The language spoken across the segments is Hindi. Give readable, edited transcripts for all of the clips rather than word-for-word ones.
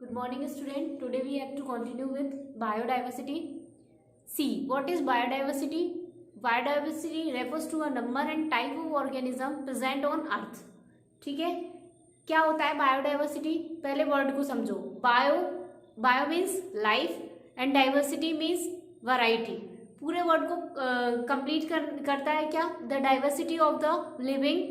Good morning, student. Today we have to continue with biodiversity. See, what is biodiversity? Biodiversity refers to a number and type of organism present on earth. ठीक है, क्या होता है बायोडाइवर्सिटी? पहले वर्ड को समझो. Bio means life and diversity means variety. पूरे वर्ड को कंप्लीट करता है क्या? The diversity of the living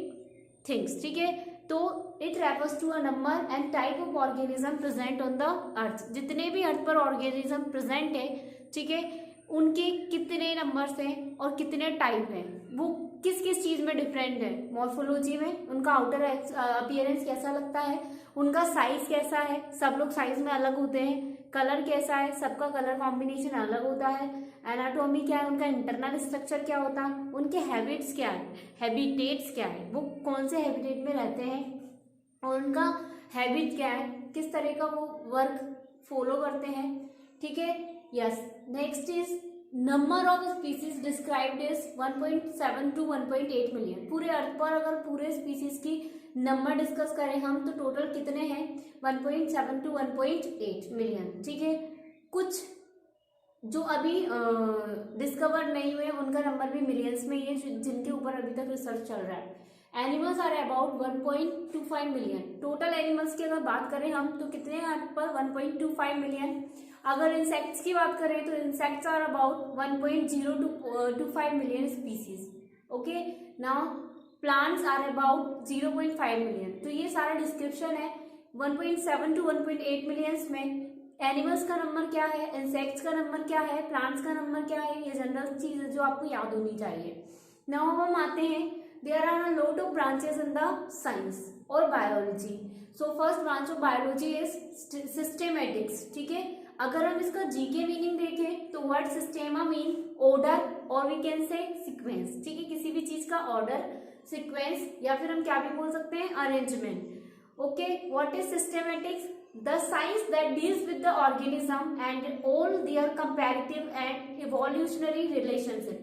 things. ठीक है, तो it refers to a number and type of organism present on the earth. जितने भी अर्थ पर ऑर्गेनिज्म प्रेजेंट है, ठीक है, उनके कितने नंबर्स हैं और कितने टाइप हैं, वो किस किस चीज में डिफरेंट है. मॉर्फोलॉजी में उनका आउटर अपीयरेंस कैसा लगता है, उनका साइज कैसा है, सब लोग साइज में अलग होते हैं. कलर कैसा है, सबका कलर कॉम्बिनेशन अलग होता है. एनाटॉमी क्या है, उनका इंटरनल स्ट्रक्चर क्या होता है, उनके हैबिट्स क्या है, हैबिटेट्स क्या है, वो कौन से हैबिटेट में रहते हैं और उनका हैबिट क्या है, किस तरह का वो वर्क फॉलो करते हैं. ठीक है, yes. Next is number of species described is 1.7 to 1.8 million. पूरे अर्थ पर अगर पूरे स्पीसीज की नंबर डिस्कस करें हम तो टोटल कितने हैं? 1.7 to 1.8 मिलियन. ठीक है, कुछ जो अभी डिस्कवर नहीं हुए उनका नंबर भी मिलियंस में ही है, जिनके ऊपर अभी तक रिसर्च चल रहा है. Animals are about 1.25 million. Total animals की अगर बात करें हम तो कितने हैं अर्थ पर? 1.25 मिलियन. अगर इंसेक्ट्स की बात करें तो insects are about 1.025 million species. Okay, now plants are about 0.5 million. तो ये सारा डिस्क्रिप्शन है. 1.7 to 1.8 मिलियंस में एनिमल्स का नंबर क्या है, इंसेक्ट्स का नंबर क्या है, प्लांट्स का नंबर क्या है, ये जनरल चीज है जो आपको याद होनी चाहिए. नाउ हम आते हैं, there are a lot of branches in the science और biology. So first branch of biology is systematics. ठीक है, अगर हम इसका जी के मीनिंग देखें तो वर्ड सिस्टेमा मीन ऑर्डर और वी कैन से सीक्वेंस. ठीक है, किसी भी चीज का ऑर्डर, सीक्वेंस या फिर हम क्या भी बोल सकते हैं, arrangement. Okay, what is systematics? The science that deals with the organism and all their comparative and evolutionary relationship.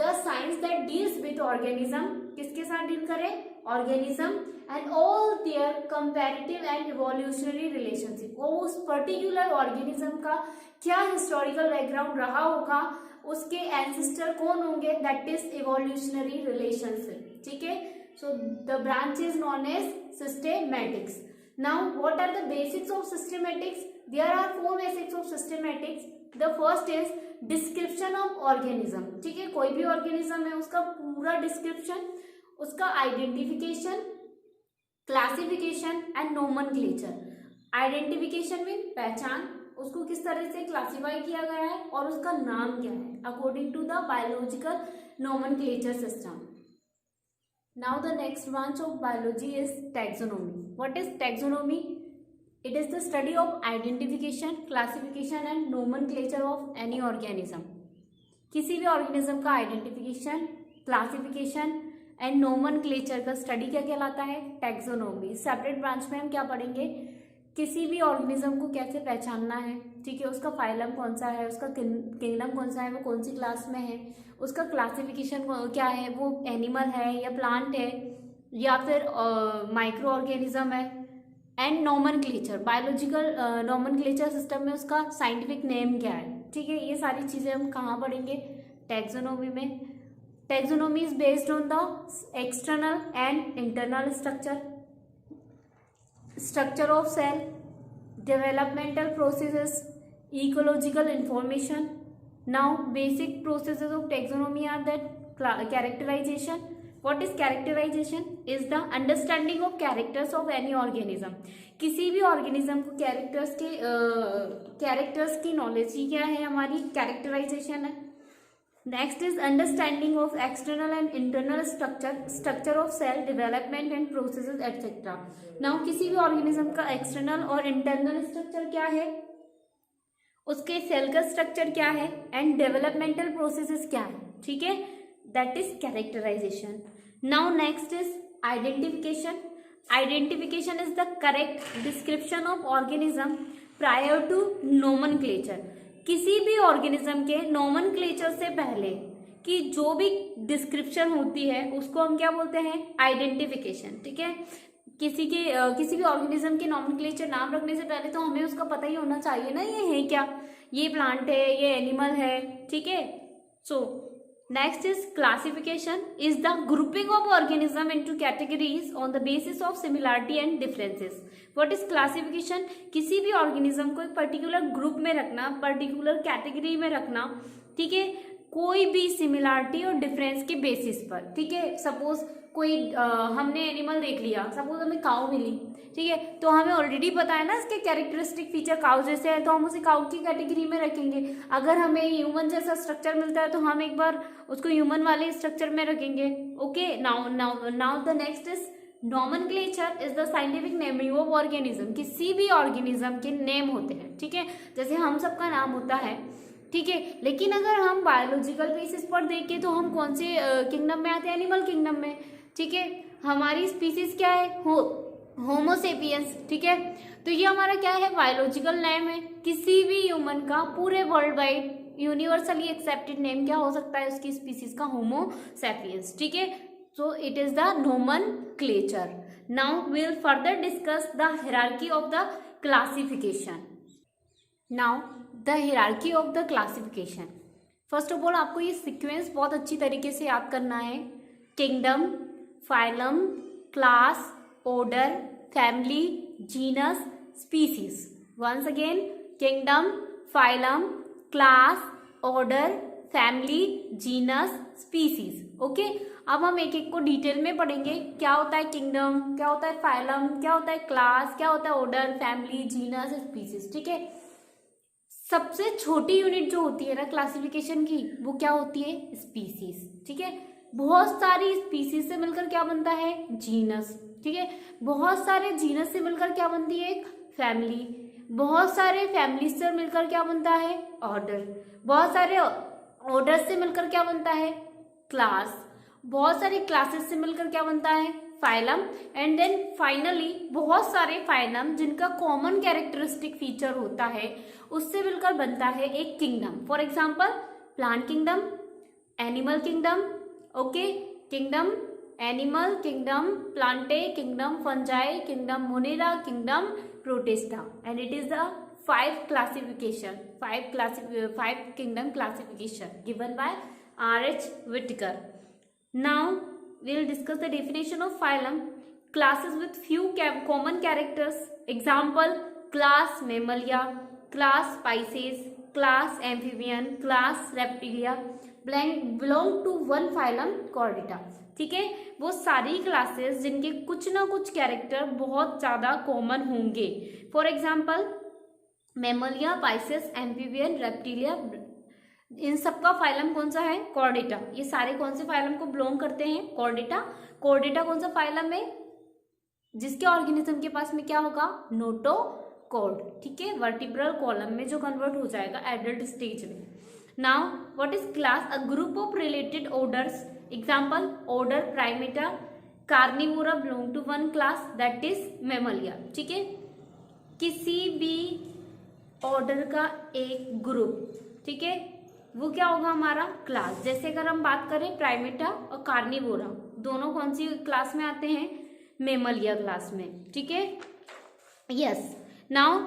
The science that deals with organism, किसके साथ डील करे? Organism and all their comparative and evolutionary relationship. वो उस particular organism का क्या historical background रहा होगा, उसके ancestor कौन होंगे, that is evolutionary relationship. ठीक है, so the branch is known as systematics. Now, what are the basics of systematics? There are 4 basics of systematics. The first is description of organism. ठीक है, कोई भी organism है उसका पूरा description, उसका identification, classification and nomenclature. Identification में पहचान, उसको किस तरह से क्लासीफाई किया गया है और उसका नाम क्या है according to the biological nomenclature system. Now the next branch of biology is taxonomy. What is taxonomy? It is the study of identification, classification and nomenclature of any organism. किसी भी organism का identification, classification and nomenclature का study क्या कहलाता है? taxonomy. सेपरेट ब्रांच में हम क्या पढ़ेंगे? किसी भी ऑर्गेनिज्म को कैसे पहचानना है. ठीक है, उसका फाइलम कौन सा है, उसका किंगडम कौन सा है, वो कौन सी क्लास में है, उसका क्लासिफिकेशन क्या है, वो एनिमल है या प्लांट है या फिर माइक्रो ऑर्गेनिज्म है. And nomenclature, biological nomenclature system में उसका साइंटिफिक नेम क्या है. ठीक है, ये सारी चीज़ें हम कहाँ पढ़ेंगे? टैक्सोनॉमी में. Taxonomy is based on the external and internal structure of cell, developmental processes, ecological information. Now basic processes of taxonomy are that characterization. What is characterization? Is the understanding of characters of any organism. किसी भी organism को characters की knowledge ही क्या है हमारी? characterization है. Next is understanding of external and internal structure of cell development and processes etc. Now किसी भी organism का external और internal structure क्या है, उसके सेल का स्ट्रक्चर क्या है एंड डेवलपमेंटल प्रोसेसेस क्या है. ठीक है, that is characterization. Now next is identification. Identification is the correct description of organism prior to nomenclature. किसी भी ऑर्गेनिज्म के नोमेनक्लेचर से पहले कि जो भी डिस्क्रिप्शन होती है उसको हम क्या बोलते हैं? आइडेंटिफिकेशन. ठीक है, किसी भी ऑर्गेनिज्म के नॉमेनक्लेचर नाम रखने से पहले तो हमें उसका पता ही होना चाहिए ना, ये है क्या, ये प्लांट है, ये एनिमल है, ठीक है। So next is classification is the grouping of organism into categories on the basis of similarity and differences. What is classification? किसी भी ऑर्गेनिज्म को एक पर्टिकुलर ग्रुप में रखना, पर्टिकुलर कैटेगरी में रखना, ठीक है, कोई भी सिमिलरिटी और डिफरेंस के बेसिस पर, ठीक है। सपोज कोई हमने एनिमल देख लिया, सपोज हमें काऊ मिली, ठीक है, तो हमें ऑलरेडी पता है ना इसके कैरेक्टरिस्टिक फीचर काऊ जैसे है, तो हम उसे काऊ की कैटेगरी में रखेंगे। अगर हमें ह्यूमन जैसा स्ट्रक्चर मिलता है तो हम एक बार उसको ह्यूमन वाले स्ट्रक्चर में रखेंगे। Okay, now the next is nomenclature is the scientific naming of organism. किसी भी ऑर्गेनिज्म के नेम होते हैं, ठीक है, जैसे हम सबका नाम होता है, ठीक है। लेकिन अगर हम बायोलॉजिकल बेसिस पर देखें तो हम कौन से किंगडम में आते हैं? एनिमल किंगडम में, ठीक है। हमारी स्पीसीज क्या है? होमो सेपियंस, ठीक है। तो ये हमारा क्या है? बायोलॉजिकल नेम है। किसी भी ह्यूमन का पूरे world wide universally accepted name क्या हो सकता है उसकी स्पीसीज का? होमो सेपियंस, ठीक है। So it is the nomenclature. Now we will further discuss the hierarchy of the classification. Now the hierarchy of the classification. First of all आपको ये सीक्वेंस बहुत अच्छी तरीके से याद करना है। Kingdom, phylum, class, order, family, genus, species. Once again, kingdom, phylum, class, order, family, genus, species. Okay, अब हम एक एक को डिटेल में पढ़ेंगे। क्या होता है किंगडम, क्या होता है फाइलम, क्या होता है क्लास, क्या होता है ऑर्डर, फैमिली, जीनस, स्पीसीज, ठीक है। सबसे छोटी यूनिट जो होती है ना क्लासिफिकेशन की, वो क्या होती है? स्पीसीज, ठीक है। बहुत सारी स्पीसीज से मिलकर क्या बनता है? जीनस, ठीक है। बहुत सारे जीनस से मिलकर क्या बनती है? एक फैमिली। बहुत सारे फैमिलीज से मिलकर क्या बनता है? ऑर्डर। बहुत सारे ऑर्डर से मिलकर क्या बनता है? क्लास। बहुत सारे क्लासेस से मिलकर क्या बनता है? फाइलम। एंड देन फाइनली बहुत सारे फाइलम जिनका कॉमन कैरेक्टरिस्टिक फीचर होता है उससे मिलकर बनता है एक kingdom. For example plant kingdom, animal kingdom, okay, kingdom animal, kingdom Plantae, kingdom fungi, kingdom Monera, kingdom protista, and it is the five kingdom classification given by R.H. Whitaker. Now we will discuss the definition of phylum. Classes with few common characters. Example: class Mammalia, class Pisces, class Amphibian, class Reptilia belong to one phylum Chordata. ठीक है, वो सारी क्लासेस जिनके कुछ ना कुछ कैरेक्टर बहुत ज्यादा कॉमन होंगे। For example mammalia, pisces, amphibian, reptilia, इन सबका फाइलम कौन सा है? कॉर्डेटा। ये सारे कौन से फाइलम को बिलोंग करते हैं? कॉर्डेटा। कॉर्डेटा कौन सा फाइलम है? जिसके ऑर्गेनिज्म के पास में क्या होगा? नोटोकॉर्ड, ठीक है, वर्टिब्रल कॉलम में जो कन्वर्ट हो जाएगा एडल्ट स्टेज में। Now what is class? A group of related orders. Example order primata, carnivora belong to one class that is mammalia, ठीक है। किसी भी ऑर्डर का एक ग्रुप, ठीक है, वो क्या होगा? हमारा क्लास। जैसे अगर हम बात करें प्राइमेटा और कार्निवोरा, दोनों कौन सी क्लास में आते हैं? मैमलिया क्लास में, ठीक है। Yes, now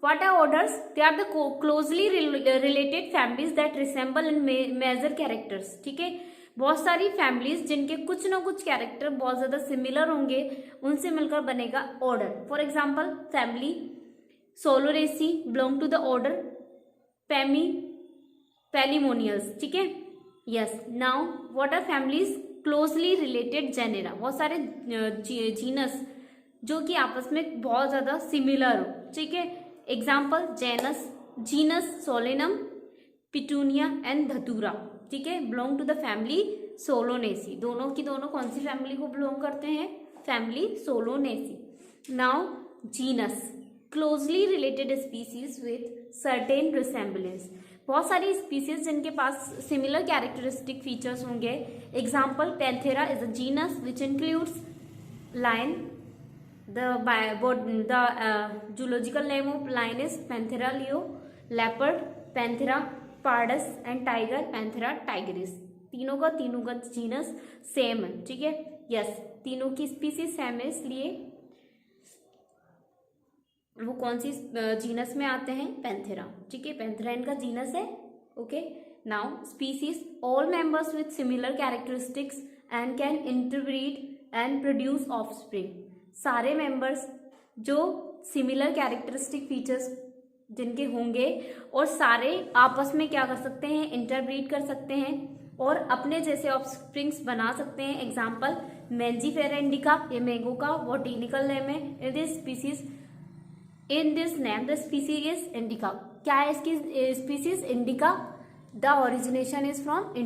what are orders? They are the closely related families that resemble in major characters, ठीक है। बहुत सारी फैमिलीज जिनके कुछ ना कुछ कैरेक्टर बहुत ज्यादा सिमिलर होंगे, उनसे मिलकर बनेगा order. For example family solanaceae belong to the order polemoniales, ठीक है। Yes, now what are families? Closely related genera, बहुत सारे जीनस जो कि आपस में बहुत ज्यादा सिमिलर हो, ठीक है। Example genus Solanum, petunia and धतूरा, ठीक है, बिलोंग टू द फैमिली सोलोनेसी। दोनों की दोनों कौन सी फैमिली को बिलोंग करते हैं? Family solanaceae. Now genus closely related species with certain resemblance, बहुत सारी स्पीसीज जिनके पास सिमिलर कैरेक्टरिस्टिक फीचर्स होंगे। Example panthera is a genus which includes lion, the zoological name of lion is panthera leo, leopard panthera pardus and tiger panthera tigris. तीनों का जीनस सेम है, ठीक है। यस, तीनों की स्पीसीज सेम है, इसलिए वो कौन सी जीनस में आते हैं? पैंथेरा। ठीक है, पैंथेरा इनका जीनस है। Okay, now species all members with similar characteristics and can interbreed and produce offspring. सारे मेंबर्स जो सिमिलर कैरेक्टरिस्टिक फीचर्स जिनके होंगे और सारे आपस में क्या कर सकते हैं? इंटरब्रीड कर सकते हैं और अपने जैसे ऑफस्प्रिंग्स बना सकते हैं। एग्जाम्पल मैंजीफेरा इंडिका, ये मैंगो का बॉटेनिकल नेम है। In this species, in this name the species is indica. क्या है इसकी species? Indica. The origination is from